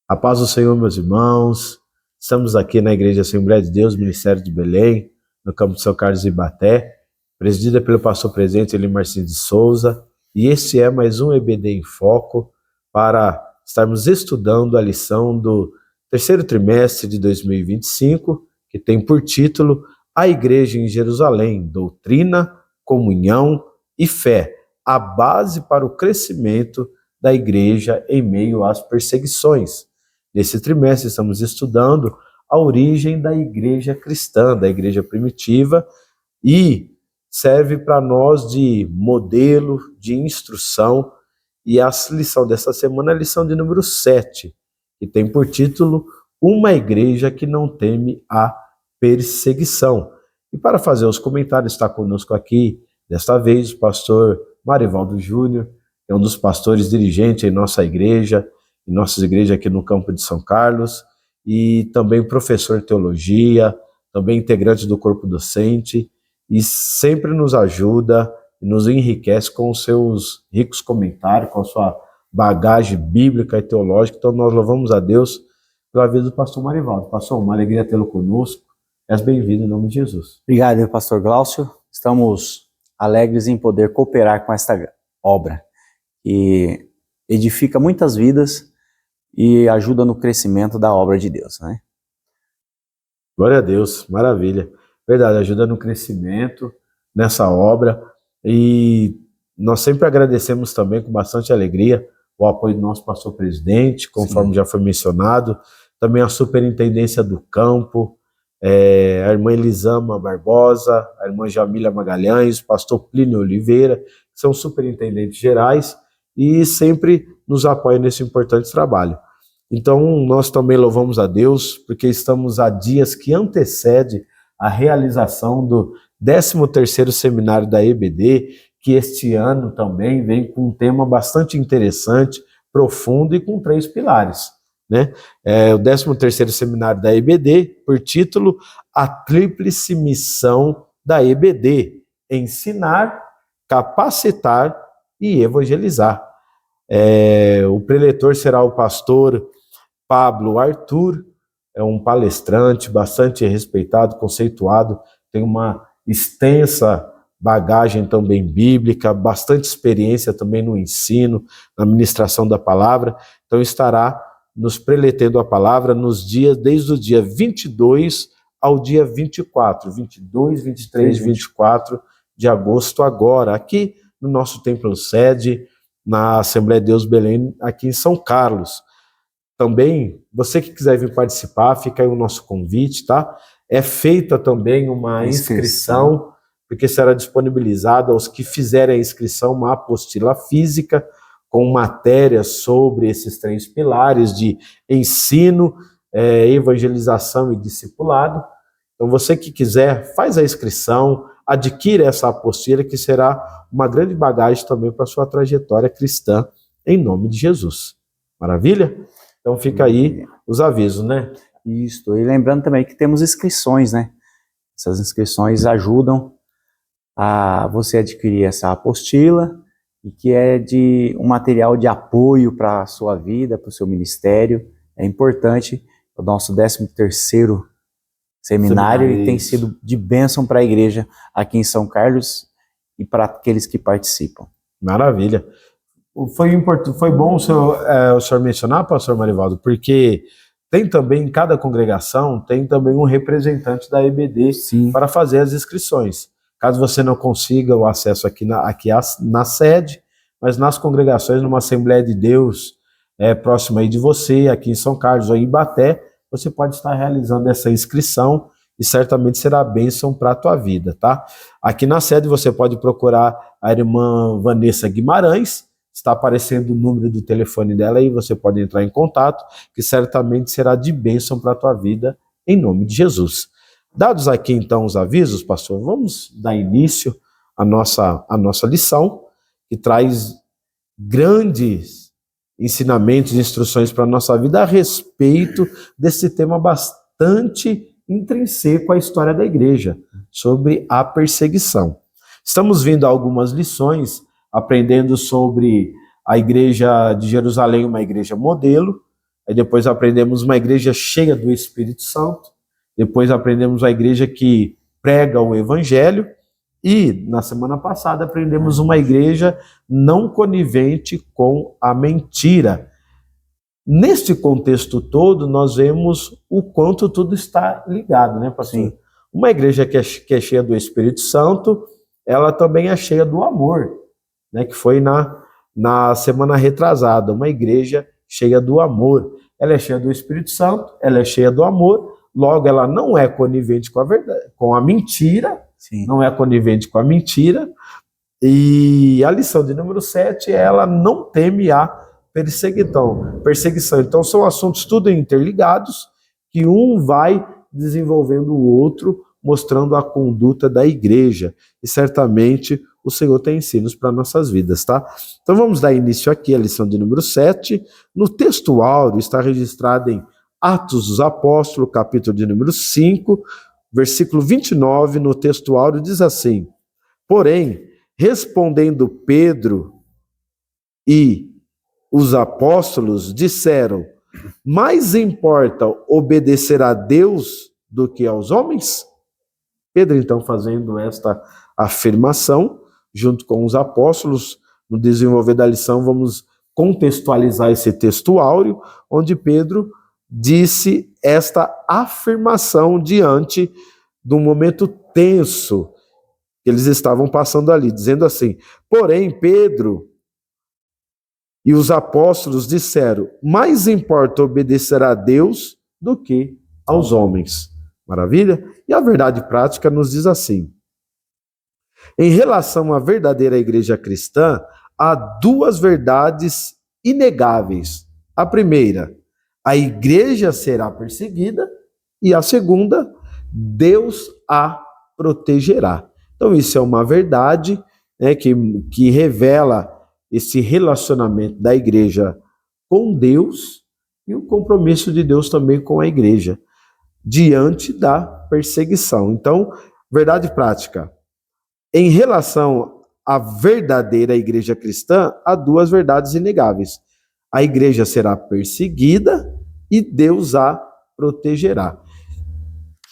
A paz do Senhor, meus irmãos. Estamos aqui na Igreja Assembleia de Deus, Ministério de Belém, no campo de São Carlos e Ibaté, presidida pelo pastor presidente Elimar Martins de Souza. E este é mais um EBD em Foco para estarmos estudando a lição do terceiro trimestre de 2025, que tem por título A Igreja em Jerusalém, Doutrina, Comunhão e Fé, a base para o crescimento da igreja em meio às perseguições. Nesse trimestre estamos estudando a origem da igreja cristã, da igreja primitiva, e serve para nós de modelo, de instrução. E a lição dessa semana é a lição de número 7, que tem por título Uma Igreja que não teme a perseguição. E para fazer os comentários está conosco aqui, desta vez, o pastor Marivaldo Júnior, é um dos pastores dirigentes em nossa igreja, em nossa igreja aqui no campo de São Carlos, e também professor de teologia, também integrante do corpo docente, e sempre nos ajuda e nos enriquece com os seus ricos comentários, com a sua bagagem bíblica e teológica. Então nós louvamos a Deus pela vida do pastor Marivaldo. Pastor, uma alegria tê-lo conosco. És bem-vindo em nome de Jesus. Obrigado, pastor Glaucio. Estamos alegres em poder cooperar com esta obra, que edifica muitas vidas e ajuda no crescimento da obra de Deus, né? Glória a Deus, maravilha. Verdade, ajuda no crescimento nessa obra, e nós sempre agradecemos também com bastante alegria o apoio do nosso pastor presidente, conforme já foi mencionado, também a superintendência do campo, a irmã Elisama Barbosa, a irmã Jamília Magalhães, o pastor Plínio Oliveira, que são superintendentes gerais e sempre nos apoiam nesse importante trabalho. Então nós também louvamos a Deus, porque estamos a dias que antecede a realização do 13º seminário da EBD, que este ano também vem com um tema bastante interessante, profundo e com 3 pilares, né? O 13º seminário da EBD, por título A Tríplice Missão da EBD, ensinar, capacitar e evangelizar. O preletor será o pastor Pablo Arthur, é um palestrante bastante respeitado, conceituado, tem uma extensa bagagem também bíblica, bastante experiência também no ensino, na ministração da palavra. Então estará nos preletendo a palavra nos dias, desde o dia 22 ao dia 24, 22, 23, 24 de agosto agora, aqui no nosso templo sede, na Assembleia de Deus Belém, aqui em São Carlos. Também, você que quiser vir participar, fica aí o nosso convite, tá? É feita também uma inscrição, porque será disponibilizada aos que fizerem a inscrição uma apostila física com matérias sobre esses 3 pilares de ensino, evangelização e discipulado. Então você que quiser, faz a inscrição, adquire essa apostila, que será uma grande bagagem também para a sua trajetória cristã, em nome de Jesus. Maravilha? Então fica aí os avisos, né? Isso, e lembrando também que temos inscrições, né? Essas inscrições ajudam a você adquirir essa apostila, e que é de um material de apoio para a sua vida, para o seu ministério. É importante, o nosso 13º seminário, e tem sido de bênção para a igreja aqui em São Carlos e para aqueles que participam. Maravilha. Foi bom o senhor mencionar, pastor Marivaldo, porque tem também, em cada congregação, tem também um representante da EBD para fazer as inscrições. Caso você não consiga o acesso aqui na sede, mas nas congregações, numa Assembleia de Deus próxima aí de você, aqui em São Carlos ou em Ibaté, você pode estar realizando essa inscrição e certamente será bênção para a tua vida, tá? Aqui na sede você pode procurar a irmã Vanessa Guimarães, está aparecendo o número do telefone dela aí, você pode entrar em contato, que certamente será de bênção para a tua vida, em nome de Jesus. Dados aqui então os avisos, pastor, vamos dar início à nossa lição, que traz grandes ensinamentos e instruções para a nossa vida a respeito desse tema bastante intrínseco à história da igreja, sobre a perseguição. Estamos vendo algumas lições, aprendendo sobre a igreja de Jerusalém, uma igreja modelo, aí depois aprendemos uma igreja cheia do Espírito Santo, depois aprendemos a igreja que prega o Evangelho, e na semana passada aprendemos uma igreja não conivente com a mentira. Neste contexto todo, nós vemos o quanto tudo está ligado, né, pastor? Sim. Uma igreja que é cheia do Espírito Santo, ela também é cheia do amor, né, que foi na semana retrasada, uma igreja cheia do amor. Ela é cheia do Espírito Santo, ela é cheia do amor, logo ela não é conivente com a verdade, com a mentira. Sim. Não é conivente com a mentira. E a lição de número 7, ela não teme a perseguição. Então são assuntos tudo interligados, que um vai desenvolvendo o outro, mostrando a conduta da igreja. E certamente o Senhor tem ensinos para nossas vidas, tá? Então vamos dar início aqui à lição de número 7. No texto áureo está registrado em Atos dos Apóstolos, capítulo de número 5, versículo 29, no texto áureo diz assim: porém, respondendo Pedro e os apóstolos disseram: mais importa obedecer a Deus do que aos homens? Pedro, então, fazendo esta afirmação, junto com os apóstolos, no desenvolver da lição, vamos contextualizar esse texto áureo, onde Pedro disse esta afirmação diante do momento tenso que eles estavam passando ali, dizendo assim: porém, Pedro e os apóstolos disseram: mais importa obedecer a Deus do que aos homens. Maravilha? E a verdade prática nos diz assim: em relação à verdadeira igreja cristã, há duas verdades inegáveis. A primeira, a igreja será perseguida, e a segunda, Deus a protegerá. Então isso é uma verdade, né, que revela esse relacionamento da igreja com Deus e o compromisso de Deus também com a igreja, diante da perseguição. Então, verdade prática. Em relação à verdadeira igreja cristã, há duas verdades inegáveis. A igreja será perseguida e Deus a protegerá.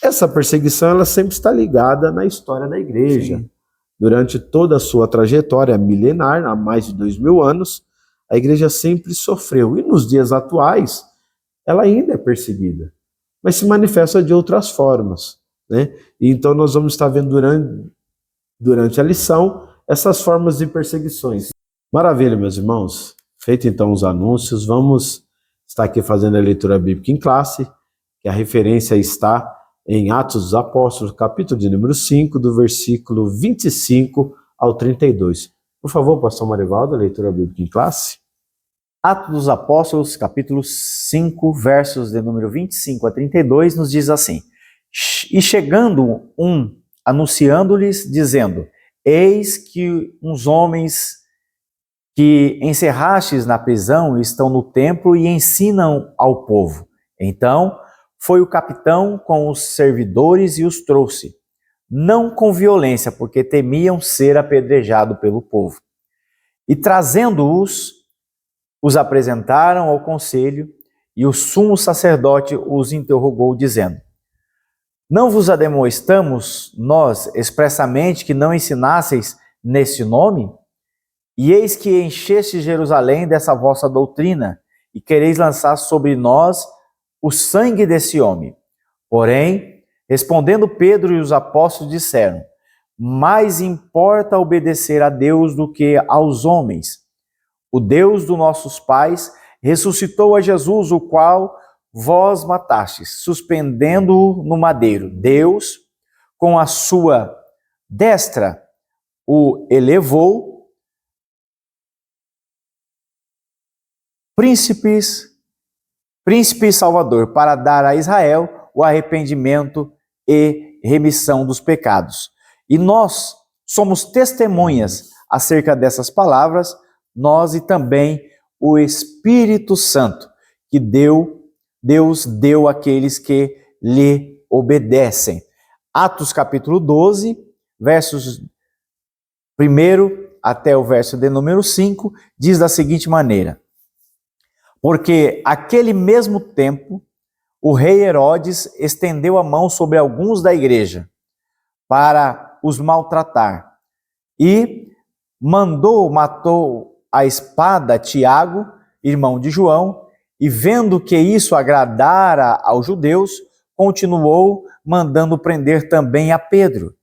Essa perseguição, ela sempre está ligada na história da igreja. Sim. Durante toda a sua trajetória milenar, há mais de 2000 anos, a igreja sempre sofreu. E nos dias atuais, ela ainda é perseguida, mas se manifesta de outras formas, né? E então nós vamos estar vendo durante a lição essas formas de perseguições. Maravilha, meus irmãos. Feito então os anúncios, vamos estar aqui fazendo a leitura bíblica em classe, que a referência está em Atos dos Apóstolos, capítulo de número 5, do versículo 25 ao 32. Por favor, pastor Marivaldo, a leitura bíblica em classe. Atos dos Apóstolos, capítulo 5, versos de número 25 a 32, nos diz assim: e chegando anunciando-lhes, dizendo: eis que uns homens que encerrastes na prisão estão no templo e ensinam ao povo. Então foi o capitão com os servidores e os trouxe, não com violência, porque temiam ser apedrejado pelo povo. E trazendo-os, os apresentaram ao conselho, e o sumo sacerdote os interrogou, dizendo: não vos ademoestamos nós expressamente que não ensinasseis neste nome? E eis que encheste Jerusalém dessa vossa doutrina, e quereis lançar sobre nós o sangue desse homem. Porém, respondendo Pedro e os apóstolos disseram: mais importa obedecer a Deus do que aos homens. O Deus dos nossos pais ressuscitou a Jesus, o qual vós matastes, suspendendo-o no madeiro. Deus, com a sua destra, o elevou príncipe e salvador, para dar a Israel o arrependimento e remissão dos pecados. E nós somos testemunhas acerca dessas palavras, nós e também o Espírito Santo, que Deus deu àqueles que lhe obedecem. Atos capítulo 12, versos 1 até o verso de número 5, diz da seguinte maneira: porque aquele mesmo tempo o rei Herodes estendeu a mão sobre alguns da igreja para os maltratar e matou a espada Tiago, irmão de João, e vendo que isso agradara aos judeus, continuou mandando prender também a Pedro.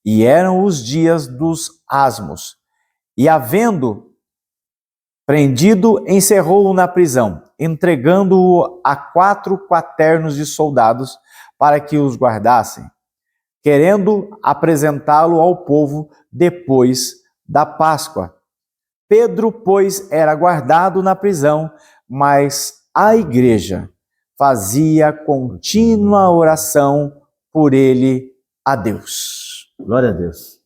E eram os dias dos asmos. E havendo prendido, encerrou-o na prisão, entregando-o a 4 quaternos de soldados para que os guardassem, querendo apresentá-lo ao povo depois da Páscoa. Pedro, pois, era guardado na prisão, mas a igreja fazia contínua oração por ele a Deus. Glória a Deus.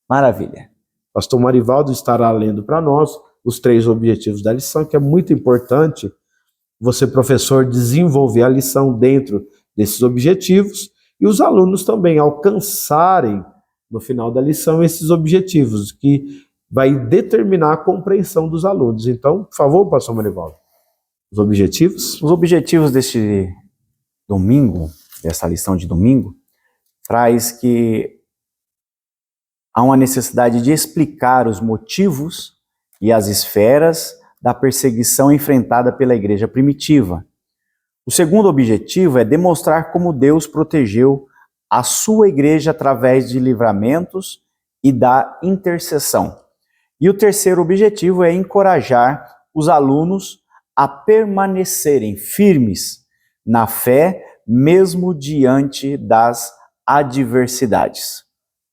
Maravilha. Pastor Marivaldo estará lendo para nós os 3 objetivos da lição, que é muito importante você, professor, desenvolver a lição dentro desses objetivos e os alunos também alcançarem, no final da lição, esses objetivos, que vai determinar a compreensão dos alunos. Então, por favor, pastor Marivaldo, os objetivos? Os objetivos deste domingo, dessa lição de domingo, traz que há uma necessidade de explicar os motivos e as esferas da perseguição enfrentada pela igreja primitiva. O segundo objetivo é demonstrar como Deus protegeu a sua igreja através de livramentos e da intercessão. E o terceiro objetivo é encorajar os alunos a permanecerem firmes na fé, mesmo diante das adversidades.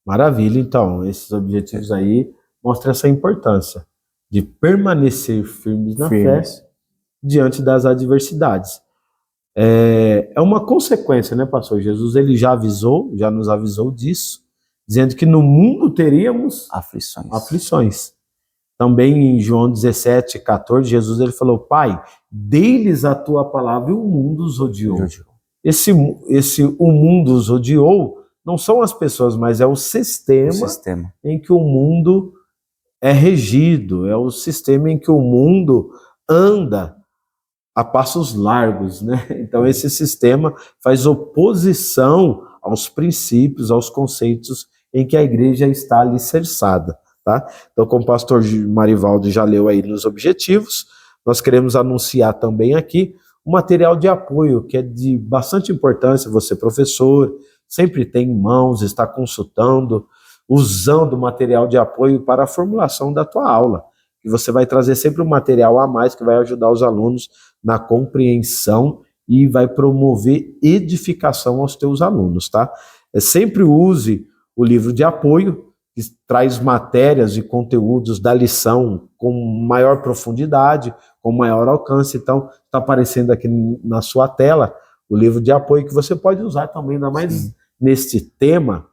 Maravilha, então, esses objetivos aí mostram essa importância de permanecer firmes na fé diante das adversidades. É uma consequência, né, pastor? Jesus, ele já nos avisou disso, dizendo que no mundo teríamos aflições. Também em João 17:14, Jesus ele falou: Pai, dê-lhes a tua palavra e o mundo os odiou. O mundo os odiou não são as pessoas, mas é o sistema em que o mundo é regido, é o sistema em que o mundo anda a passos largos, né? Então esse sistema faz oposição aos princípios, aos conceitos em que a igreja está alicerçada, tá? Então, como o pastor Marivaldo já leu aí nos objetivos, nós queremos anunciar também aqui um material de apoio que é de bastante importância. Você, professor, sempre tem em mãos, está consultando, usando material de apoio para a formulação da tua aula. E você vai trazer sempre um material a mais que vai ajudar os alunos na compreensão e vai promover edificação aos teus alunos, tá? Sempre use o livro de apoio, que traz matérias e conteúdos da lição com maior profundidade, com maior alcance. Então, está aparecendo aqui na sua tela o livro de apoio que você pode usar também, ainda mais neste tema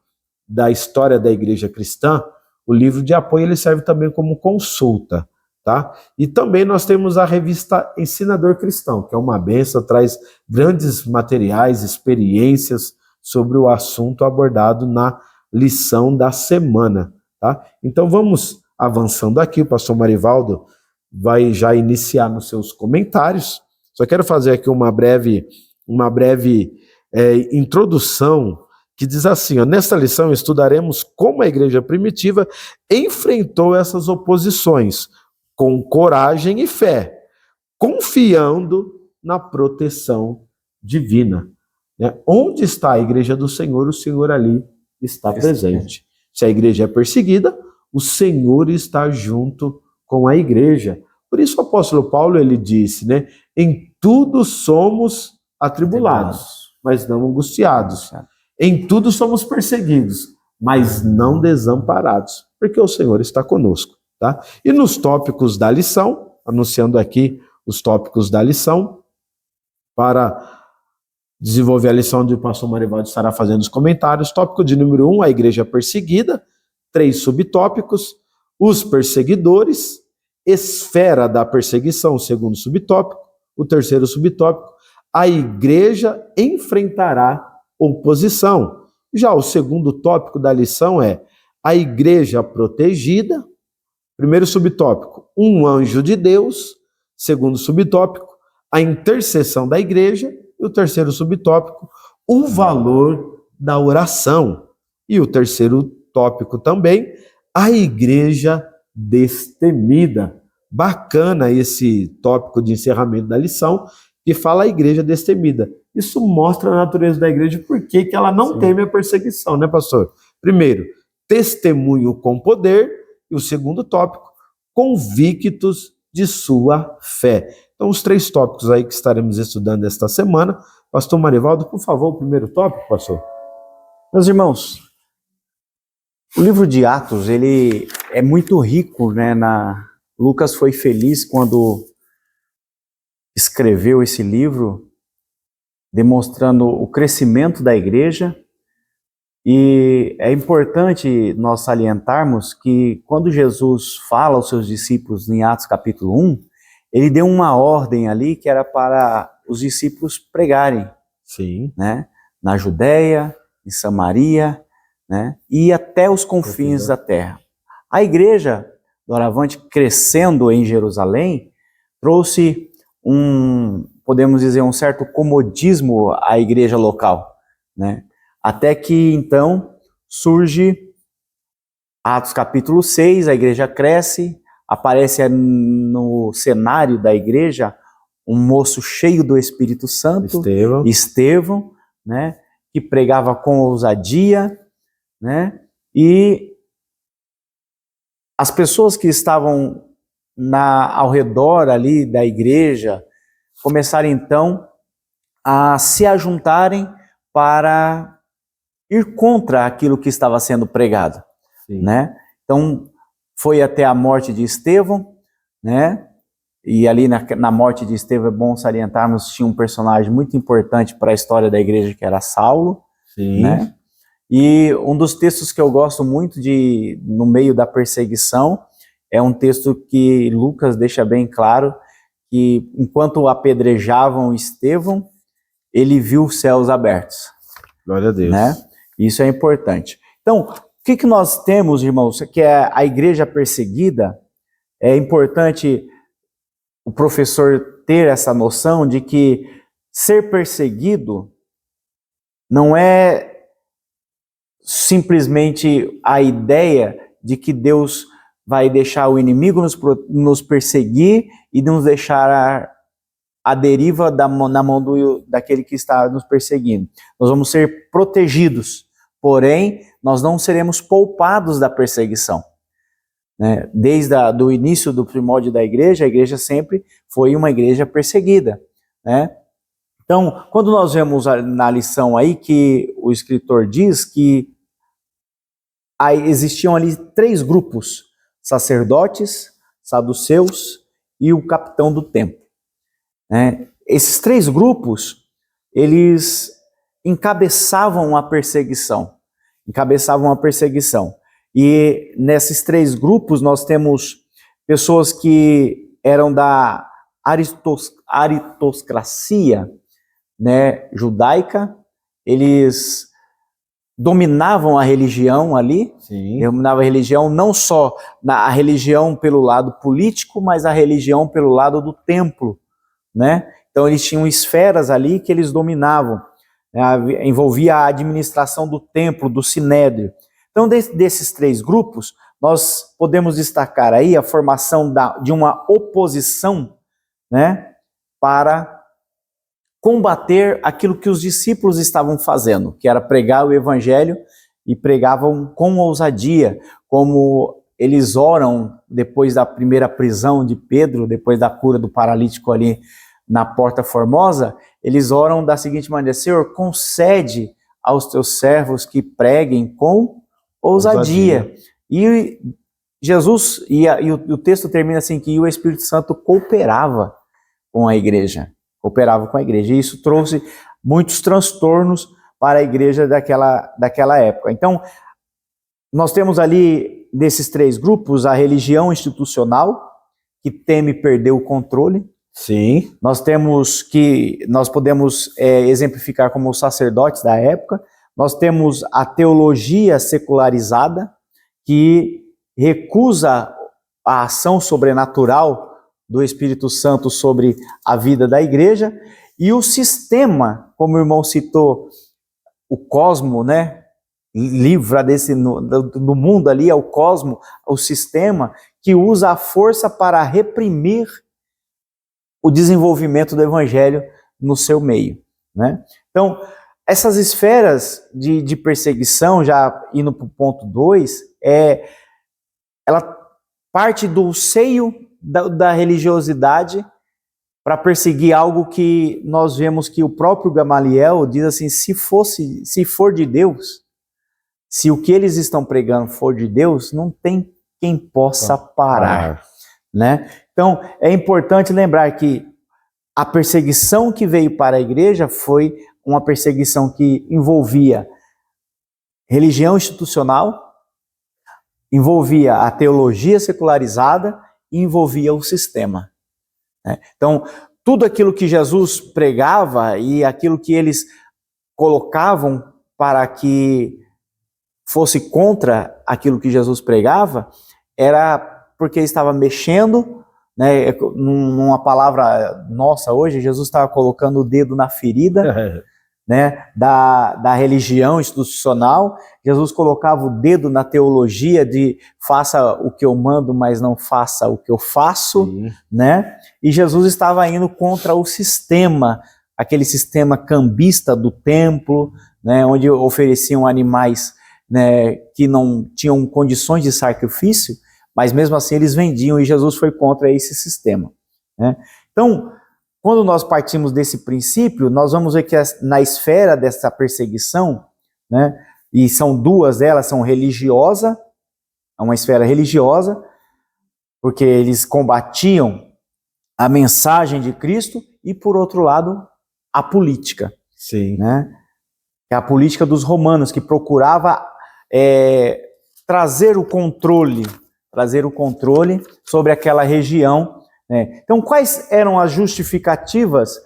da história da igreja cristã. O livro de apoio ele serve também como consulta, tá? E também nós temos a revista Ensinador Cristão, que é uma bênção, traz grandes materiais, experiências sobre o assunto abordado na lição da semana, tá? Então vamos avançando aqui, o pastor Marivaldo vai já iniciar nos seus comentários. Só quero fazer aqui uma breve introdução, que diz assim, ó: nesta lição estudaremos como a igreja primitiva enfrentou essas oposições com coragem e fé, confiando na proteção divina. Onde está a igreja do Senhor, o Senhor ali está presente. Se a igreja é perseguida, o Senhor está junto com a igreja. Por isso o apóstolo Paulo ele disse, né, em tudo somos atribulados, mas não angustiados. Em tudo somos perseguidos, mas não desamparados, porque o Senhor está conosco, tá? E nos tópicos da lição, anunciando aqui os tópicos da lição, para desenvolver a lição onde o pastor Marivaldo estará fazendo os comentários. Tópico de número 1, a igreja perseguida. 3 subtópicos, os perseguidores, esfera da perseguição, o segundo subtópico. O terceiro subtópico, a igreja enfrentará oposição. Já o segundo tópico da lição é a igreja protegida. Primeiro subtópico, um anjo de Deus. Segundo subtópico, a intercessão da igreja, e o terceiro subtópico, o valor da oração. E o terceiro tópico também, a igreja destemida. Bacana esse tópico de encerramento da lição, que fala a igreja destemida. Isso mostra a natureza da igreja, por que ela não teme a perseguição, né, pastor? Primeiro, testemunho com poder, e o segundo tópico, convictos de sua fé. Então, os três tópicos aí que estaremos estudando esta semana. Pastor Marivaldo, por favor, o primeiro tópico, pastor. Meus irmãos, o livro de Atos, ele é muito rico, né? Lucas foi feliz quando escreveu esse livro, demonstrando o crescimento da igreja. E é importante nós salientarmos que quando Jesus fala aos seus discípulos em Atos capítulo 1, ele deu uma ordem ali que era para os discípulos pregarem. Sim. Né? Na Judéia, em Samaria, né? E até os confins da terra. A igreja, doravante, crescendo em Jerusalém, trouxe podemos dizer, um certo comodismo à igreja local, né? Até que, então, surge Atos capítulo 6, a igreja cresce, aparece no cenário da igreja um moço cheio do Espírito Santo, Estevão, né, que pregava com ousadia, né, e as pessoas que estavam ao redor ali da igreja começaram, então, a se ajuntarem para ir contra aquilo que estava sendo pregado, né? Então, foi até a morte de Estevão, né? E ali na morte de Estevão é bom salientarmos, tinha um personagem muito importante para a história da igreja, que era Saulo, né? E um dos textos que eu gosto muito no meio da perseguição, é um texto que Lucas deixa bem claro, que enquanto apedrejavam Estevão, ele viu os céus abertos. Glória a Deus. Né? Isso é importante. Então, o que nós temos, irmãos, que é a igreja perseguida? É importante o professor ter essa noção de que ser perseguido não é simplesmente a ideia de que Deus vai deixar o inimigo nos perseguir e nos deixar a deriva na mão daquele que está nos perseguindo. Nós vamos ser protegidos, porém, nós não seremos poupados da perseguição. Né? Desde o início do primórdio da igreja, a igreja sempre foi uma igreja perseguida. Né? Então, quando nós vemos na lição aí que o escritor diz que existiam ali 3 grupos, sacerdotes, saduceus e o capitão do templo. Esses 3 grupos, eles encabeçavam a perseguição. E nesses 3 grupos nós temos pessoas que eram da aristocracia, né, judaica. Eles dominavam a religião ali, dominavam a religião, não só a religião pelo lado político, mas a religião pelo lado do templo. Né? Então eles tinham esferas ali que eles dominavam, né? Envolvia a administração do templo, do sinédrio. Então desses 3 grupos, nós podemos destacar aí a formação de uma oposição, né, para combater aquilo que os discípulos estavam fazendo, que era pregar o evangelho, e pregavam com ousadia, como eles oram depois da primeira prisão de Pedro, depois da cura do paralítico ali na Porta Formosa. Eles oram da seguinte maneira: Senhor, concede aos teus servos que preguem com ousadia. E Jesus, o texto termina assim, que o Espírito Santo cooperava com a igreja. E isso trouxe muitos transtornos para a igreja daquela época. Então, nós temos ali, desses 3 grupos, a religião institucional, que teme perder o controle. Sim. Nós podemos exemplificar como os sacerdotes da época. Nós temos a teologia secularizada, que recusa a ação sobrenatural do Espírito Santo sobre a vida da igreja, e o sistema, como o irmão citou, o cosmo, né? Livra desse no mundo ali, é o cosmo, o sistema que usa a força para reprimir o desenvolvimento do evangelho no seu meio, né? Então, essas esferas de perseguição, já indo para o ponto 2, ela parte do seio da religiosidade para perseguir algo que nós vemos que o próprio Gamaliel diz assim: se for de Deus, se o que eles estão pregando for de Deus, não tem quem possa parar, né? Então, é importante lembrar que a perseguição que veio para a igreja foi uma perseguição que envolvia religião institucional, envolvia a teologia secularizada e envolvia o sistema, né? Então, tudo aquilo que Jesus pregava e aquilo que eles colocavam para que fosse contra aquilo que Jesus pregava, era porque estava mexendo, né, numa palavra nossa hoje, Jesus estava colocando o dedo na ferida, né, da religião institucional. Jesus colocava o dedo na teologia de faça o que eu mando, mas não faça o que eu faço, né? E Jesus estava indo contra o sistema, aquele sistema cambista do templo, né, onde ofereciam animais, né, que não tinham condições de sacrifício, mas mesmo assim eles vendiam, e Jesus foi contra esse sistema, né? Então, quando nós partimos desse princípio, nós vamos ver que na esfera dessa perseguição, né, e são duas delas, são religiosa, é uma esfera religiosa, porque eles combatiam a mensagem de Cristo, e por outro lado, a política. Sim. Né? É a política dos romanos, que procurava trazer o controle sobre aquela região, né? Então, quais eram as justificativas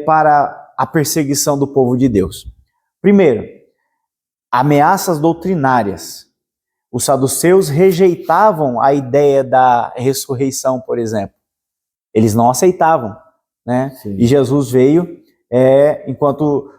para a perseguição do povo de Deus? Primeiro, ameaças doutrinárias. Os saduceus rejeitavam a ideia da ressurreição, por exemplo. Eles não aceitavam, né? E Jesus veio, enquanto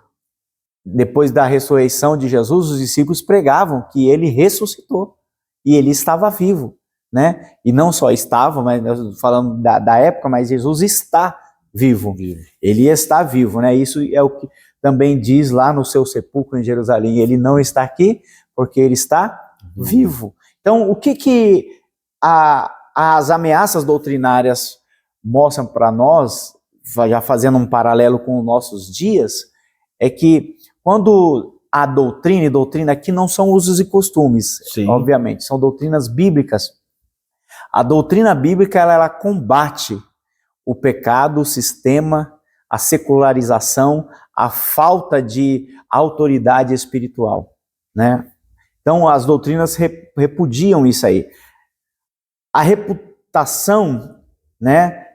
depois da ressurreição de Jesus, os discípulos pregavam que ele ressuscitou e ele estava vivo, né? E não só estava, mas falando da época, mas Jesus está vivo. Ele está vivo, né? Isso é o que também diz lá no seu sepulcro em Jerusalém. Ele não está aqui porque ele está vivo. Então, o que as ameaças doutrinárias mostram para nós, já fazendo um paralelo com os nossos dias, é que quando a doutrina, e doutrina aqui não são usos e costumes, obviamente, são doutrinas bíblicas. A doutrina bíblica, ela combate o pecado, o sistema, a secularização, a falta de autoridade espiritual, né? Então, as doutrinas repudiam isso aí. A reputação, né,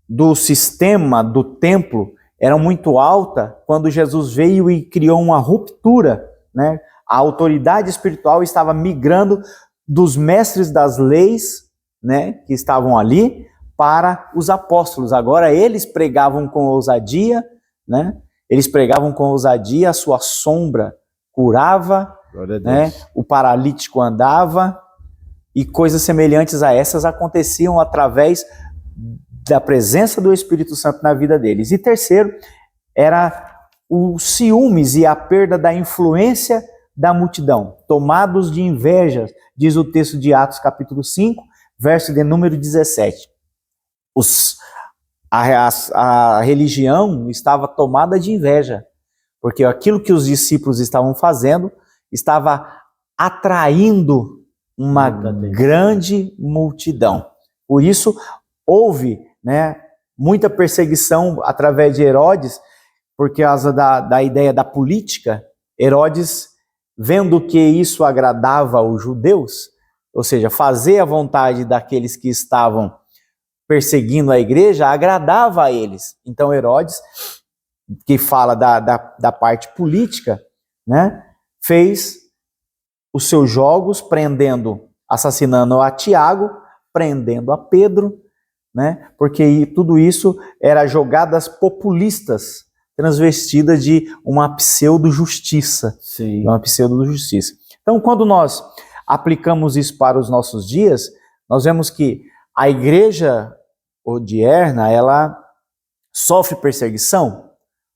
do sistema, do templo, era muito alta quando Jesus veio e criou uma ruptura, né? A autoridade espiritual estava migrando dos mestres das leis, né, que estavam ali, para os apóstolos. Agora eles pregavam com ousadia, né? Eles pregavam com ousadia, a sua sombra curava, né? O paralítico andava, e coisas semelhantes a essas aconteciam através da presença do Espírito Santo na vida deles. E terceiro, era os ciúmes e a perda da influência da multidão, tomados de inveja, diz o texto de Atos capítulo 5, verso de número 17. A religião estava tomada de inveja, porque aquilo que os discípulos estavam fazendo estava atraindo uma grande multidão. Por isso, houve, né, muita perseguição através de Herodes, por causa da ideia da política. Herodes, vendo que isso agradava os judeus, ou seja, fazer a vontade daqueles que estavam perseguindo a igreja, agradava a eles. Então Herodes, que fala da parte política, né, fez os seus jogos, assassinando a Tiago, prendendo a Pedro, né? Porque tudo isso era jogadas populistas, transvestidas de uma pseudo-justiça. Sim. Uma pseudo-justiça. Então, quando nós aplicamos isso para os nossos dias, nós vemos que a igreja odierna, ela sofre perseguição?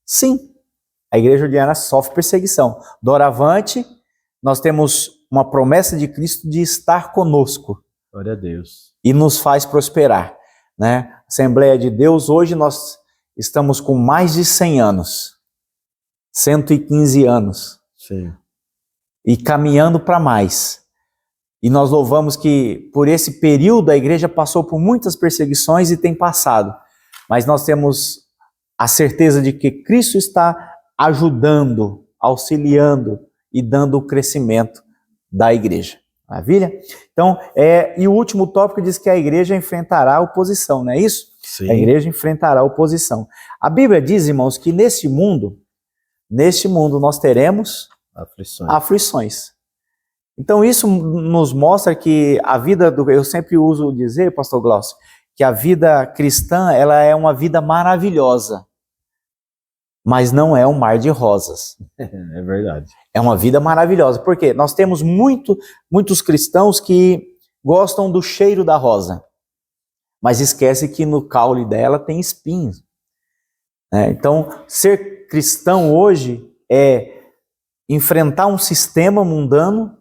Sim, a igreja odierna sofre perseguição. Doravante, nós temos uma promessa de Cristo de estar conosco. Glória a Deus. E nos faz prosperar, né? Assembleia de Deus, hoje nós estamos com mais de 100 anos, 115 anos. Sim. E caminhando para mais. E nós louvamos que por esse período a igreja passou por muitas perseguições e tem passado. Mas nós temos a certeza de que Cristo está ajudando, auxiliando e dando o crescimento da igreja. Maravilha? Então, e o último tópico diz que a igreja enfrentará oposição, não é isso? Sim. A igreja enfrentará oposição. A Bíblia diz, irmãos, que neste mundo nós teremos aflições. Então isso nos mostra que a vida eu sempre uso dizer, pastor Glaucio, que a vida cristã, ela é uma vida maravilhosa, mas não é um mar de rosas. É verdade. É uma vida maravilhosa, porque nós temos muitos cristãos que gostam do cheiro da rosa, mas esquece que no caule dela tem espinhos. Então, ser cristão hoje é enfrentar um sistema mundano,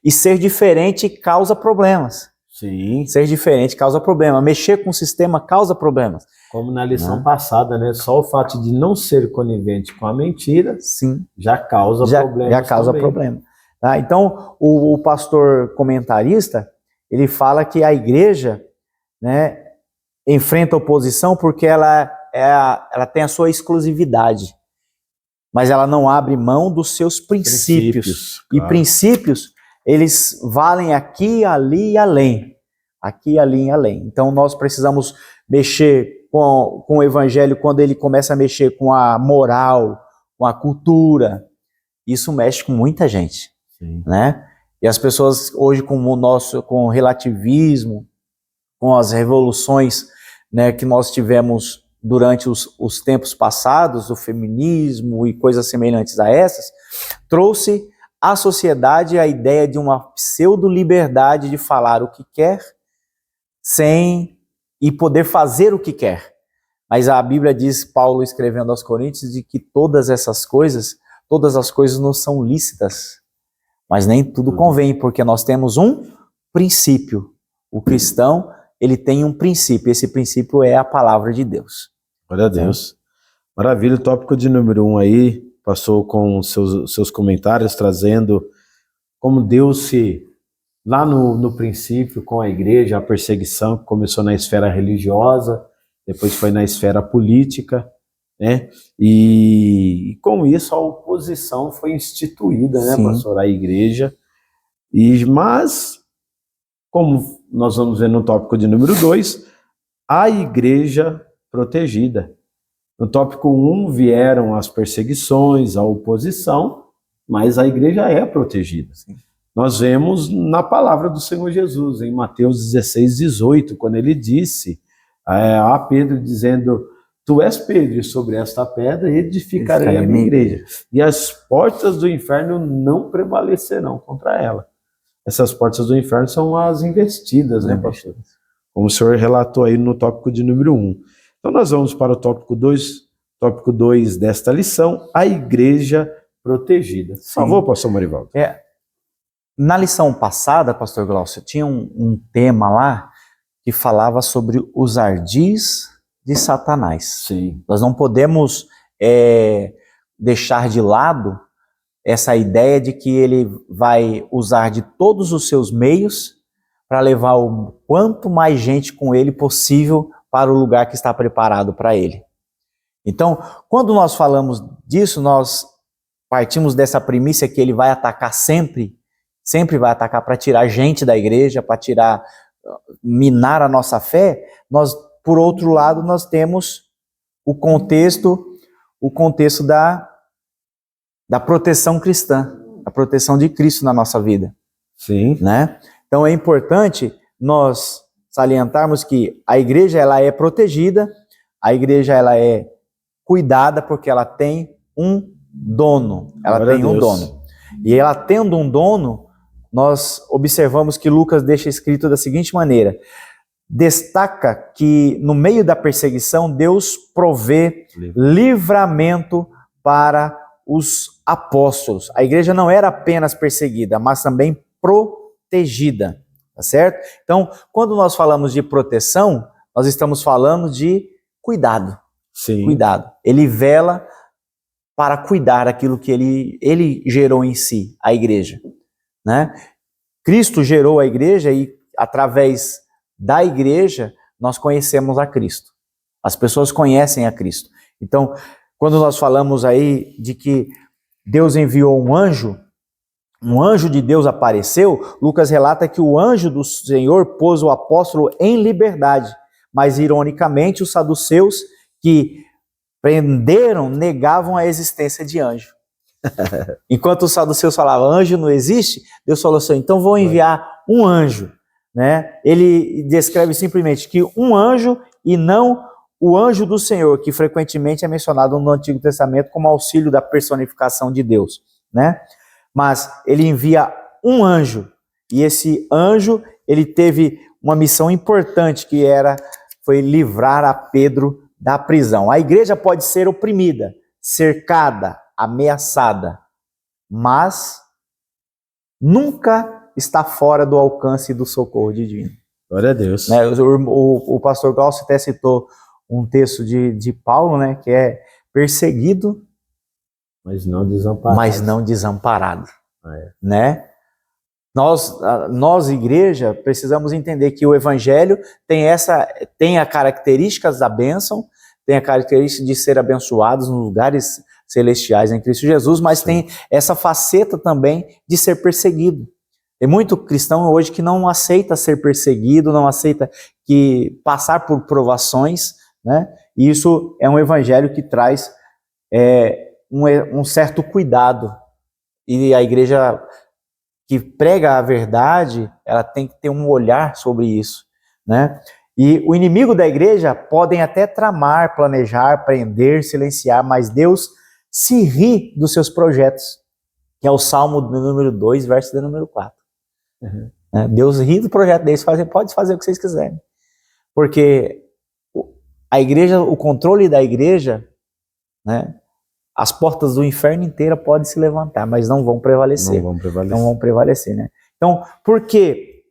e ser diferente causa problemas. Sim. Ser diferente causa problema. Mexer com o sistema causa problemas. Como na lição passada, né? Só o fato de não ser conivente com a mentira, sim, já causa problemas. Já causa problema. Tá? Então, o pastor comentarista, ele fala que a igreja, né, enfrenta oposição porque ela tem a sua exclusividade, mas ela não abre mão dos seus princípios. Claro. E princípios, eles valem aqui, ali e além. Aqui, ali e além. Então nós precisamos mexer com o evangelho quando ele começa a mexer com a moral, com a cultura. Isso mexe com muita gente. Sim. Né? E as pessoas hoje com o relativismo, com as revoluções, né, que nós tivemos durante os tempos passados, o feminismo e coisas semelhantes a essas, trouxe à sociedade a ideia de uma pseudo-liberdade de falar o que quer, e poder fazer o que quer. Mas a Bíblia diz, Paulo escrevendo aos Coríntios, de que todas as coisas não são lícitas, mas nem tudo convém, porque nós temos um princípio. O cristão, ele tem um princípio, esse princípio é a palavra de Deus. Glória a Deus. Maravilha, o tópico de número 1 aí, passou com seus comentários, trazendo como Deus lá no princípio, com a igreja, a perseguição que começou na esfera religiosa, depois foi na esfera política, né? E com isso a oposição foi instituída, né, pastor, à igreja. Mas, como nós vamos ver no tópico de número 2, a igreja protegida. No tópico 1 vieram as perseguições, a oposição, mas a igreja é protegida. Sim. Nós vemos na palavra do Senhor Jesus, em Mateus 16:18, quando ele disse a Pedro, dizendo: tu és Pedro, e sobre esta pedra edificarei a minha igreja, e as portas do inferno não prevalecerão contra ela. Essas portas do inferno são as investidas, né, pastor? Como o senhor relatou aí no tópico de número 1. Então nós vamos para o tópico 2 desta lição, a igreja protegida. Por favor, pastor Marivaldo. Na lição passada, pastor Glaucio, tinha um tema lá que falava sobre os ardis de Satanás. Sim. Nós não podemos deixar de lado essa ideia de que ele vai usar de todos os seus meios para levar o quanto mais gente com ele possível para o lugar que está preparado para ele. Então, quando nós falamos disso, nós partimos dessa premissa que ele vai atacar sempre vai atacar para tirar gente da igreja, para minar a nossa fé. Nós, por outro lado, nós temos o contexto da proteção cristã, a proteção de Cristo na nossa vida. Sim. Né? Então é importante nós salientarmos que a igreja ela é protegida, a igreja ela é cuidada porque ela tem um dono. Ela tem um dono. E ela tendo um dono, nós observamos que Lucas deixa escrito da seguinte maneira: destaca que no meio da perseguição Deus provê livramento para os apóstolos. A igreja não era apenas perseguida, mas também protegida, tá certo? Então, quando nós falamos de proteção, nós estamos falando de cuidado. Sim. Cuidado. Ele vela para cuidar daquilo que ele gerou em si, a igreja, né? Cristo gerou a igreja e através da igreja nós conhecemos a Cristo. As pessoas conhecem a Cristo. Então, quando nós falamos aí de que Deus enviou um anjo de Deus apareceu, Lucas relata que o anjo do Senhor pôs o apóstolo em liberdade, mas ironicamente os saduceus que prenderam negavam a existência de anjo. Enquanto os saduceus falavam, anjo não existe, Deus falou assim, então vou enviar um anjo, né? Ele descreve simplesmente que um anjo e não o anjo do Senhor, que frequentemente é mencionado no Antigo Testamento como auxílio da personificação de Deus, né? Mas ele envia um anjo, e esse anjo, ele teve uma missão importante, que foi livrar a Pedro da prisão. A igreja pode ser oprimida, cercada, ameaçada, mas nunca está fora do alcance do socorro divino. Glória a Deus. Né? O pastor Glaucio até citou um texto de Paulo, né, que é perseguido, mas não desamparado. Né? Nós, igreja, precisamos entender que o evangelho tem as características da bênção, tem a característica de ser abençoados nos lugares celestiais em Cristo Jesus, mas tem essa faceta também de ser perseguido. Tem muito cristão hoje que não aceita ser perseguido, não aceita passar por provações, né? E isso é um evangelho que traz um certo cuidado. E a igreja que prega a verdade, ela tem que ter um olhar sobre isso, né? E o inimigo da igreja podem até tramar, planejar, prender, silenciar, mas Deus se ri dos seus projetos, que é o Salmo número 2, verso de número 4. Uhum. Deus ri do projeto deles, pode fazer o que vocês quiserem. Porque a igreja, o controle da igreja, né? As portas do inferno inteira podem se levantar, mas não vão prevalecer. Não vão prevalecer, né? Então, porque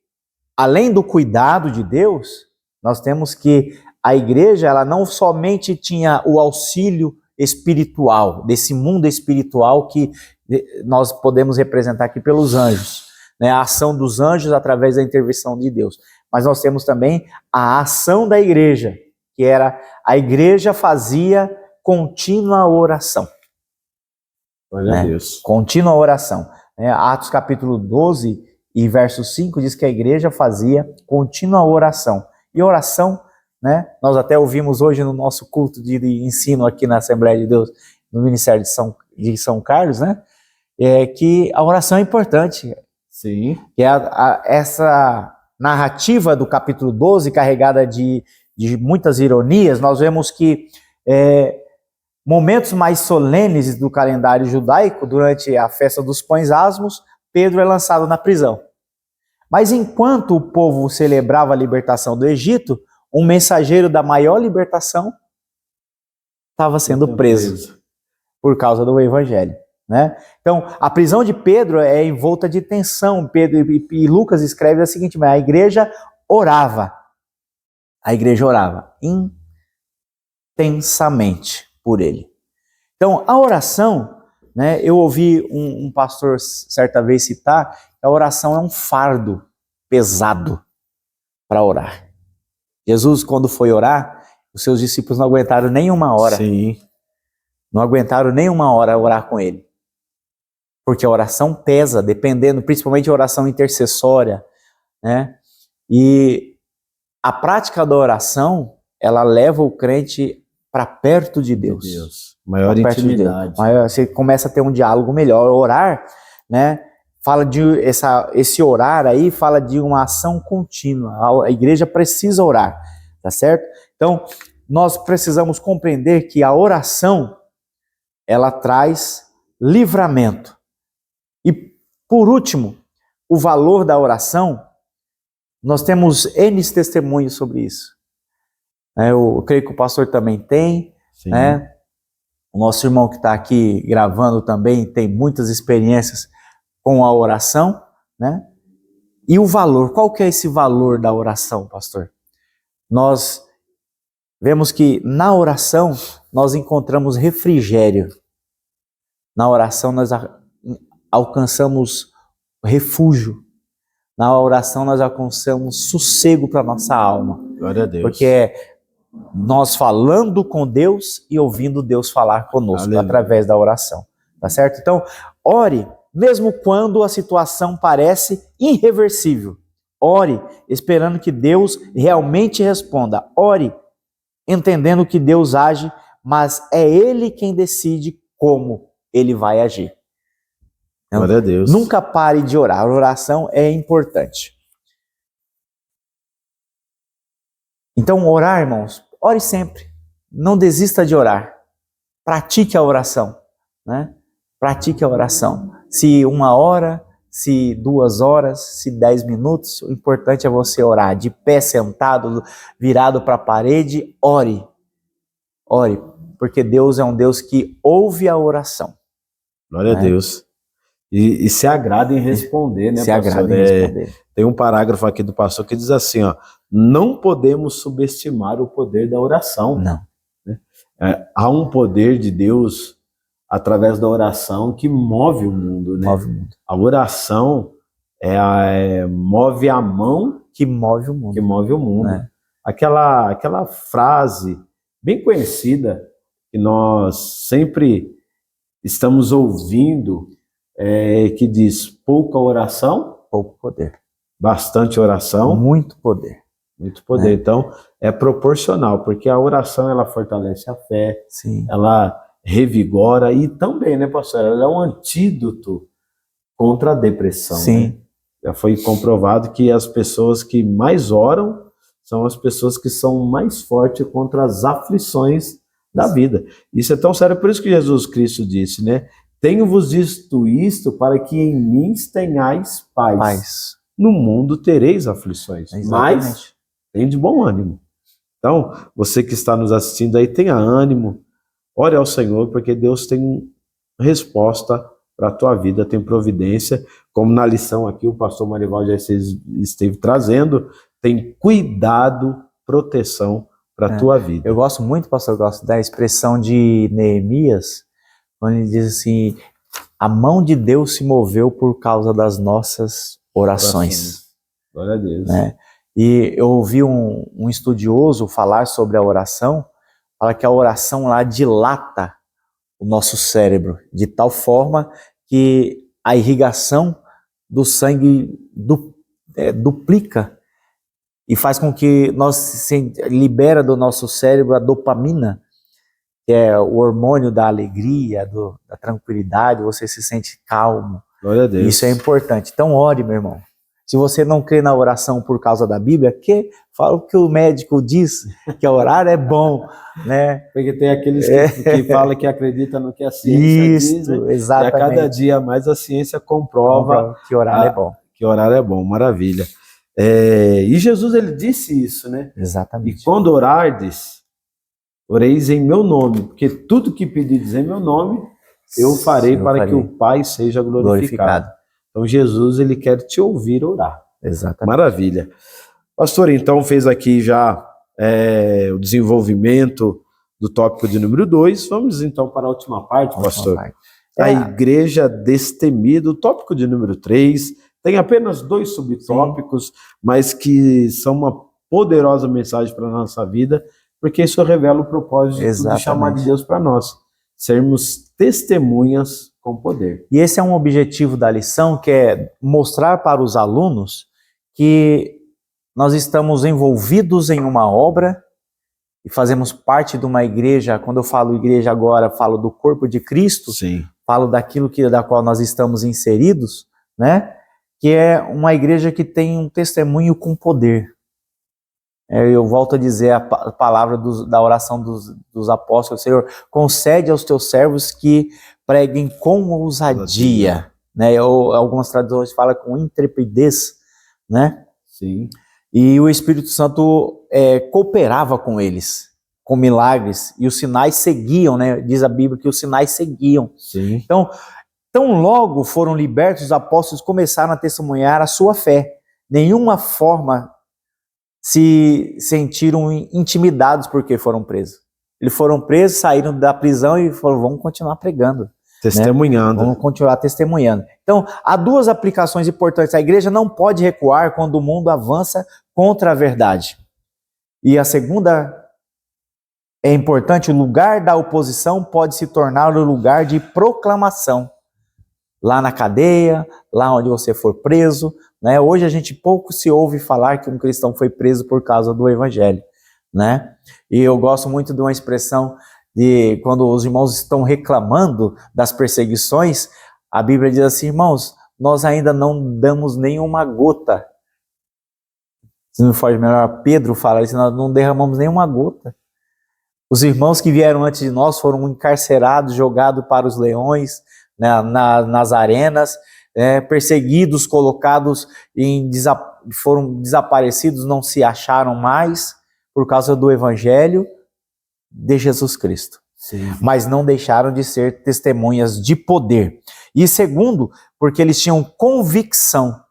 além do cuidado de Deus, nós temos que a igreja, ela não somente tinha o auxílio espiritual, desse mundo espiritual que nós podemos representar aqui pelos anjos, né? A ação dos anjos através da intervenção de Deus. Mas nós temos também a ação da igreja, que era a igreja fazia contínua oração. Olha a Deus. Contínua oração. Atos capítulo 12 e verso 5 diz que a igreja fazia contínua oração. E oração, né, nós até ouvimos hoje no nosso culto de ensino aqui na Assembleia de Deus, no Ministério de São Carlos, né, que a oração é importante. Sim. Que essa narrativa do capítulo 12, carregada de muitas ironias, nós vemos que momentos mais solenes do calendário judaico, durante a festa dos pães asmos, Pedro é lançado na prisão. Mas enquanto o povo celebrava a libertação do Egito, um mensageiro da maior libertação estava sendo preso por causa do evangelho, né? Então, a prisão de Pedro é envolta de tensão. Pedro e Lucas escreve da seguinte maneira: a igreja orava intensamente por ele. Então, a oração, né, eu ouvi um pastor certa vez citar que a oração é um fardo pesado para orar. Jesus, quando foi orar, os seus discípulos não aguentaram nem uma hora. Sim. Não aguentaram nem uma hora orar com ele. Porque a oração pesa, dependendo, principalmente a oração intercessória, né? E a prática da oração, ela leva o crente para perto de Deus. Maior intimidade. Você começa a ter um diálogo melhor. Orar, né, fala de esse orar aí, fala de uma ação contínua. A igreja precisa orar, tá certo? Então, nós precisamos compreender que a oração, ela traz livramento. E, por último, o valor da oração, nós temos N testemunhos sobre isso. Eu creio que o pastor também tem, né? O nosso irmão que está aqui gravando também tem muitas experiências com a oração, né? E o valor, qual que é esse valor da oração, pastor? Nós vemos que na oração nós encontramos refrigério. Na oração nós alcançamos refúgio. Na oração nós alcançamos sossego para nossa alma. Glória a Deus. Porque é nós falando com Deus e ouvindo Deus falar conosco. Aleluia. Através da oração. Tá certo? Então, ore, mesmo quando a situação parece irreversível. Ore, esperando que Deus realmente responda. Ore, entendendo que Deus age, mas é Ele quem decide como Ele vai agir. Então, glória a Deus. Nunca pare de orar. A oração é importante. Então, orar, irmãos, ore sempre. Não desista de orar. Pratique a oração, né? Pratique a oração. Se 1 hora, se 2 horas, se 10 minutos, o importante é você orar. De pé, sentado, virado para a parede, ore. Ore, porque Deus é um Deus que ouve a oração. Glória a Deus. E se agrada em responder, né, se pastor? Se agrada em responder. Tem um parágrafo aqui do pastor que diz assim, ó, não podemos subestimar o poder da oração. Não. Né? Há um poder de Deus através da oração que move o mundo, né? Move o mundo. A oração move a mão que move o mundo. Que move o mundo. É. Aquela frase bem conhecida que nós sempre estamos ouvindo, que diz pouca oração, pouco poder. Bastante oração, muito poder. Muito poder. Então, é proporcional, porque a oração ela fortalece a fé, sim, ela revigora e também, né, pastor, ela é um antídoto contra a depressão. Sim. Né? Já foi comprovado que as pessoas que mais oram são as pessoas que são mais fortes contra as aflições da vida. Isso é tão sério, por isso que Jesus Cristo disse, né? Tenho-vos dito isto para que em mim tenhais paz. No mundo tereis aflições, mas tem de bom ânimo. Então, você que está nos assistindo aí, tenha ânimo, ore ao Senhor, porque Deus tem resposta para a tua vida, tem providência, como na lição aqui o pastor Marival já esteve trazendo, tem cuidado, proteção para a tua vida. Eu gosto muito, pastor, eu gosto da expressão de Neemias, quando ele diz assim, a mão de Deus se moveu por causa das nossas orações. Glória a Deus. Né? E eu ouvi um estudioso falar sobre a oração, fala que a oração lá dilata o nosso cérebro, de tal forma que a irrigação do sangue duplica e faz com que nós libera do nosso cérebro a dopamina, que é o hormônio da alegria, da tranquilidade, você se sente calmo. Glória a Deus. Isso é importante. Então ore, meu irmão. Se você não crê na oração por causa da Bíblia, fala o que o médico diz, que orar é bom, né? Porque tem aqueles que falam que acreditam no que a ciência diz, né? Exatamente. E a cada dia mais a ciência comprova que orar é bom. Que orar é bom, maravilha. E Jesus, ele disse isso, né? Exatamente. E quando orardes, oreis em meu nome, porque tudo que pedirdes em meu nome, eu farei que o Pai seja glorificado. Então Jesus, ele quer te ouvir orar. Exatamente. Maravilha. Pastor, então fez aqui já o desenvolvimento do tópico de número 2. Vamos então para a última parte, pastor. A igreja destemida, o tópico de número 3. Tem apenas 2 subtópicos, mas que são uma poderosa mensagem para a nossa vida, porque isso revela o propósito do chamado de Deus para nós. Sermos testemunhas com poder. E esse é um objetivo da lição, que é mostrar para os alunos que nós estamos envolvidos em uma obra e fazemos parte de uma igreja. Quando eu falo igreja agora, falo do corpo de Cristo. Sim. Falo daquilo da qual nós estamos inseridos, né? Que é uma igreja que tem um testemunho com poder. Eu volto a dizer a palavra da oração dos apóstolos: Senhor, concede aos teus servos que preguem com ousadia, né? Ou algumas traduções falam com intrepidez, né? Sim. E o Espírito Santo cooperava com eles, com milagres, e os sinais seguiam, né? Diz a Bíblia que os sinais seguiam. Sim. Então, tão logo foram libertos, os apóstolos começaram a testemunhar a sua fé. Nenhuma forma se sentiram intimidados porque foram presos. Eles foram presos, saíram da prisão e falaram: vamos continuar pregando. Testemunhando. Né? Vamos continuar testemunhando. Então, há duas aplicações importantes. A igreja não pode recuar quando o mundo avança contra a verdade. E a segunda é importante: o lugar da oposição pode se tornar o lugar de proclamação. Lá na cadeia, lá onde você for preso, né? Hoje a gente pouco se ouve falar que um cristão foi preso por causa do evangelho, né? E eu gosto muito de uma expressão de quando os irmãos estão reclamando das perseguições, a Bíblia diz assim: irmãos, nós ainda não damos nenhuma gota. Se não for melhor, Pedro fala isso: nós não derramamos nenhuma gota. Os irmãos que vieram antes de nós foram encarcerados, jogados para os leões, né, nas arenas, perseguidos, colocados foram desaparecidos, não se acharam mais por causa do evangelho de Jesus Cristo. Sim. Mas não deixaram de ser testemunhas de poder. E segundo, porque eles tinham convicção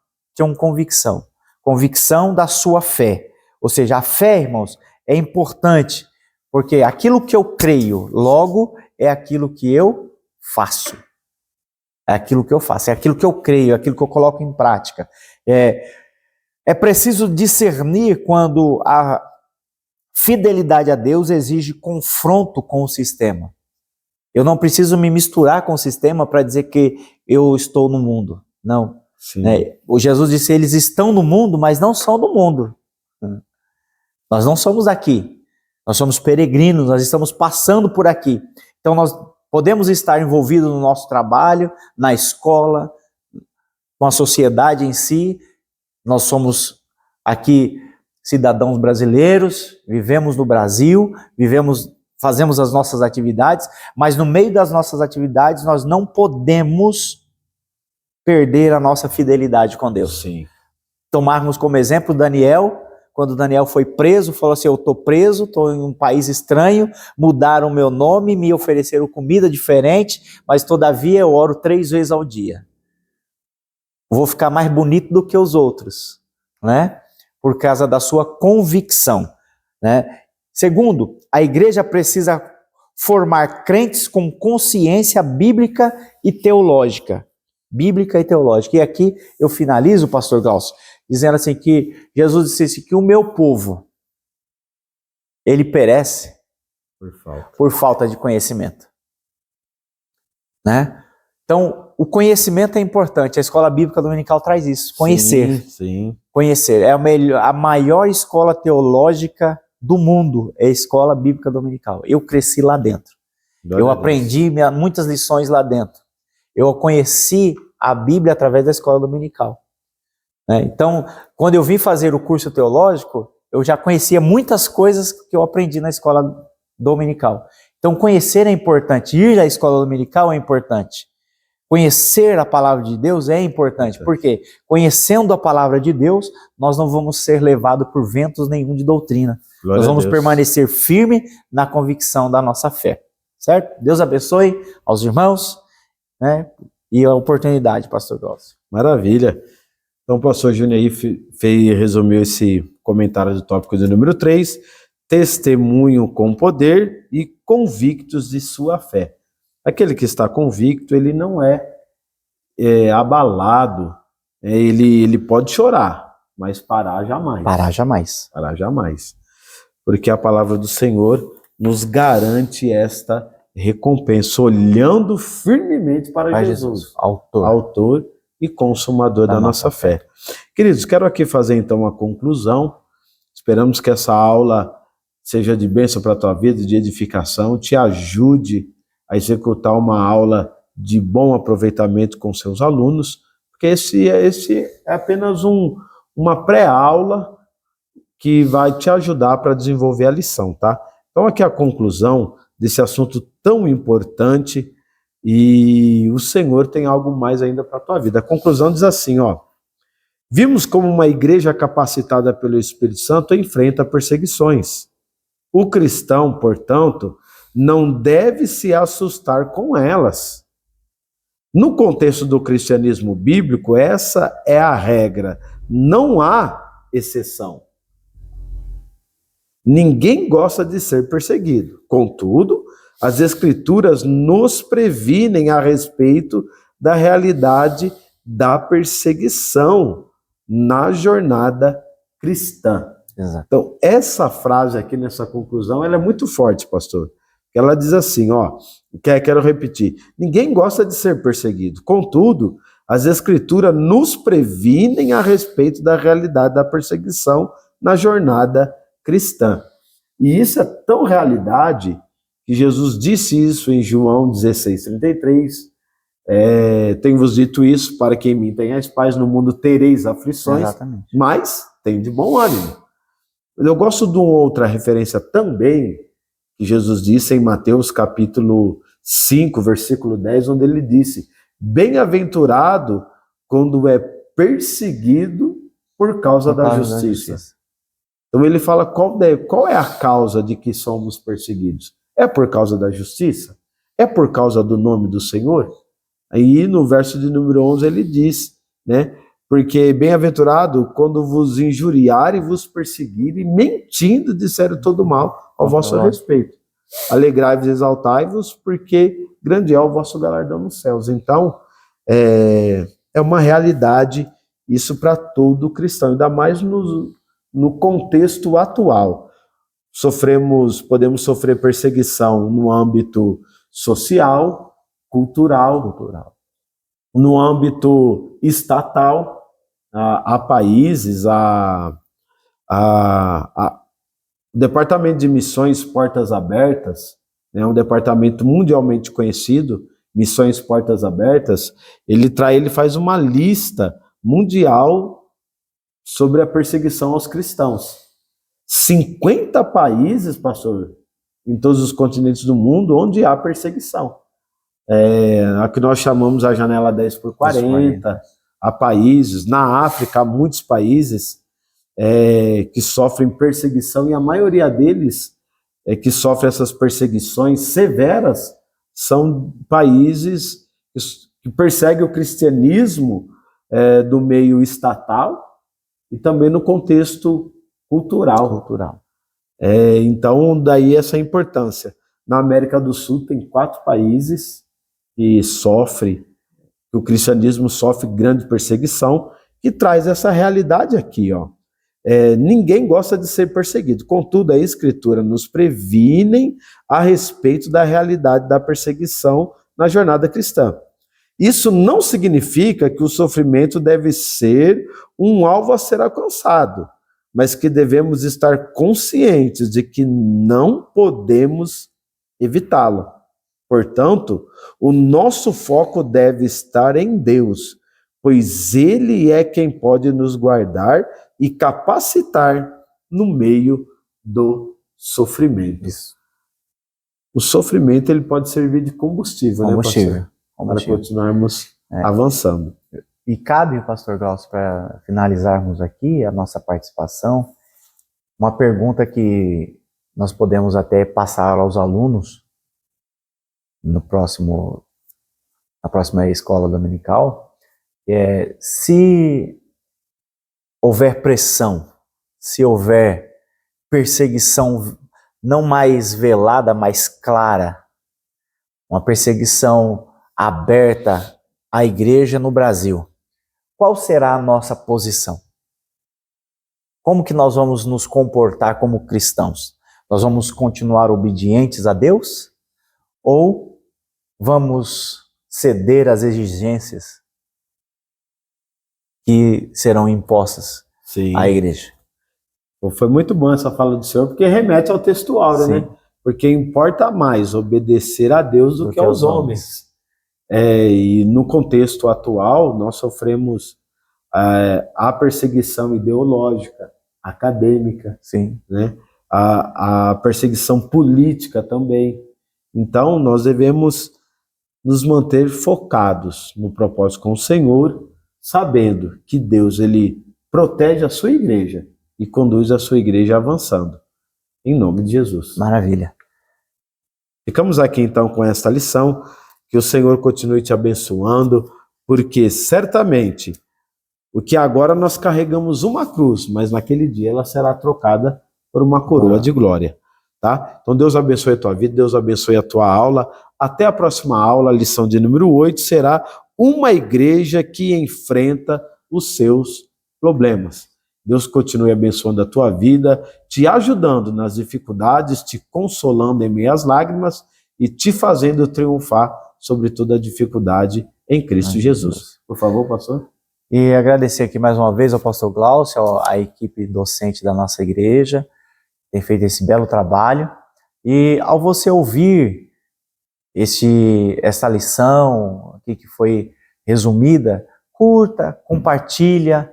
da sua fé. Ou seja, a fé, irmãos, é importante, porque aquilo que eu creio, logo, é aquilo que eu faço. É aquilo que eu faço, é aquilo que eu creio, é aquilo que eu coloco em prática. É preciso discernir quando a fidelidade a Deus exige confronto com o sistema. Eu não preciso me misturar com o sistema para dizer que eu estou no mundo. Não. O Jesus disse: eles estão no mundo, mas não são do mundo. Nós não somos daqui. Nós somos peregrinos, nós estamos passando por aqui. Então nós podemos estar envolvidos no nosso trabalho, na escola, com a sociedade em si. Nós somos aqui cidadãos brasileiros, vivemos no Brasil, fazemos as nossas atividades, mas no meio das nossas atividades nós não podemos perder a nossa fidelidade com Deus. Sim. Tomarmos como exemplo Daniel. Quando Daniel foi preso, falou assim: eu estou preso, estou em um país estranho, mudaram o meu nome, me ofereceram comida diferente, mas todavia eu oro 3 vezes ao dia. Vou ficar mais bonito do que os outros, né? Por causa da sua convicção, né? Segundo, a igreja precisa formar crentes com consciência bíblica e teológica. Bíblica e teológica. E aqui eu finalizo, pastor Glaucio, dizendo assim que Jesus disse assim, que o meu povo, ele perece por falta de conhecimento. Né? Então, o conhecimento é importante. A escola bíblica dominical traz isso. Conhecer. Sim. Conhecer. É a maior escola teológica do mundo, é a escola bíblica dominical. Eu cresci lá dentro. Eu aprendi muitas lições lá dentro. Eu conheci a Bíblia através da escola dominical. Então, quando eu vim fazer o curso teológico, eu já conhecia muitas coisas que eu aprendi na escola dominical. Então, conhecer é importante, ir à escola dominical é importante. Conhecer a palavra de Deus é importante, porque conhecendo a palavra de Deus, nós não vamos ser levados por ventos nenhum de doutrina. Glória nós vamos permanecer firme na convicção da nossa fé. Certo? Deus abençoe aos irmãos, né? E a oportunidade, pastor Glaucio. Maravilha. Então, o pastor Júnior aí resumiu esse comentário do tópico de número 3, testemunho com poder e convictos de sua fé. Aquele que está convicto, ele não é abalado, ele pode chorar, mas parar jamais. Parar jamais. Parar jamais. Porque a palavra do Senhor nos garante esta recompensa, olhando firmemente para Jesus, autor e consumador da nossa fé. Queridos, quero aqui fazer então uma conclusão. Esperamos que essa aula seja de bênção para a tua vida, de edificação, te ajude a executar uma aula de bom aproveitamento com seus alunos, porque esse é apenas uma pré-aula que vai te ajudar para desenvolver a lição, tá? Então aqui a conclusão desse assunto tão importante, e o Senhor tem algo mais ainda para a tua vida. A conclusão diz assim, ó: vimos como uma igreja capacitada pelo Espírito Santo enfrenta perseguições. O cristão, portanto, não deve se assustar com elas. No contexto do cristianismo bíblico, essa é a regra. Não há exceção. Ninguém gosta de ser perseguido. Contudo, as Escrituras nos previnem a respeito da realidade da perseguição na jornada cristã. Exato. Então, essa frase aqui nessa conclusão, ela é muito forte, pastor. Ela diz assim, ó, quero repetir: ninguém gosta de ser perseguido. Contudo, as Escrituras nos previnem a respeito da realidade da perseguição na jornada cristã. E isso é tão realidade que Jesus disse isso em João 16:33. Tenho-vos dito isso para que em mim tenhais paz, no mundo tereis aflições. Exatamente. Mas tem de bom ânimo. Eu gosto de uma outra referência também que Jesus disse em Mateus capítulo 5, versículo 10, onde ele disse: bem-aventurado quando é perseguido por causa da justiça. Então ele fala qual é a causa de que somos perseguidos. É por causa da justiça? É por causa do nome do Senhor? Aí no verso de número 11 ele diz, né? Porque bem-aventurado quando vos injuriarem e vos perseguirem, mentindo disserem todo mal ao vosso respeito. Alegrai-vos e exaltai-vos, porque grande é o vosso galardão nos céus. Então, é uma realidade isso para todo cristão, ainda mais no contexto atual. Podemos sofrer perseguição no âmbito social, cultural. No âmbito estatal, há países, o Departamento de Missões Portas Abertas, né, um departamento mundialmente conhecido, Missões Portas Abertas, ele faz uma lista mundial sobre a perseguição aos cristãos. 50 países, pastor, em todos os continentes do mundo, onde há perseguição. A que nós chamamos a janela 10x40, há países, na África há muitos países que sofrem perseguição, e a maioria deles que sofrem essas perseguições severas são países que perseguem o cristianismo do meio estatal e também no contexto cultural. Então, daí essa importância. Na América do Sul tem 4 países que o cristianismo sofre grande perseguição, que traz essa realidade aqui, ó. Ninguém gosta de ser perseguido, contudo a Escritura nos previnem a respeito da realidade da perseguição na jornada cristã. Isso não significa que o sofrimento deve ser um alvo a ser alcançado, mas que devemos estar conscientes de que não podemos evitá-lo. Portanto, o nosso foco deve estar em Deus, pois Ele é quem pode nos guardar e capacitar no meio do sofrimento. Isso. O sofrimento ele pode servir de combustível, né, pastor? Para continuarmos avançando. E cabe, pastor Glaucio, para finalizarmos aqui a nossa participação, uma pergunta que nós podemos até passar aos alunos na próxima escola dominical, se houver pressão, se houver perseguição não mais velada, mais clara, uma perseguição aberta à igreja no Brasil, qual será a nossa posição? Como que nós vamos nos comportar como cristãos? Nós vamos continuar obedientes a Deus? Ou vamos ceder às exigências que serão impostas à igreja? Foi muito bom essa fala do senhor, porque remete ao texto áureo, né? Porque importa mais obedecer a Deus do que aos homens. E no contexto atual, nós sofremos a perseguição ideológica, acadêmica, Sim. né? A perseguição política também. Então, nós devemos nos manter focados no propósito com o Senhor, sabendo que Deus ele protege a sua igreja e conduz a sua igreja avançando. Em nome de Jesus. Maravilha. Ficamos aqui então com esta lição. Que o Senhor continue te abençoando, porque certamente o que agora nós carregamos uma cruz, mas naquele dia ela será trocada por uma coroa de glória, tá? Então Deus abençoe a tua vida, Deus abençoe a tua aula. Até a próxima aula, a lição de número 8 será uma igreja que enfrenta os seus problemas. Deus continue abençoando a tua vida, te ajudando nas dificuldades, te consolando em meio às lágrimas e te fazendo triunfar sobre toda a dificuldade em Cristo Jesus. Por favor, pastor. E agradecer aqui mais uma vez ao pastor Glaucio, à equipe docente da nossa igreja, que tem feito esse belo trabalho. E ao você ouvir essa lição aqui que foi resumida, curta, compartilha,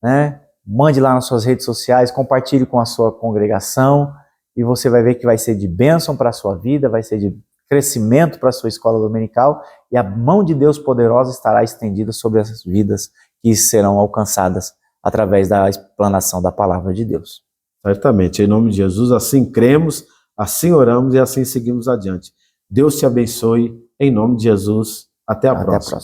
né? Mande lá nas suas redes sociais, compartilhe com a sua congregação e você vai ver que vai ser de bênção para a sua vida, vai ser de crescimento para a sua escola dominical e a mão de Deus poderosa estará estendida sobre as vidas que serão alcançadas através da explanação da palavra de Deus. Certamente, em nome de Jesus, assim cremos, assim oramos e assim seguimos adiante. Deus te abençoe, em nome de Jesus. Até a próxima.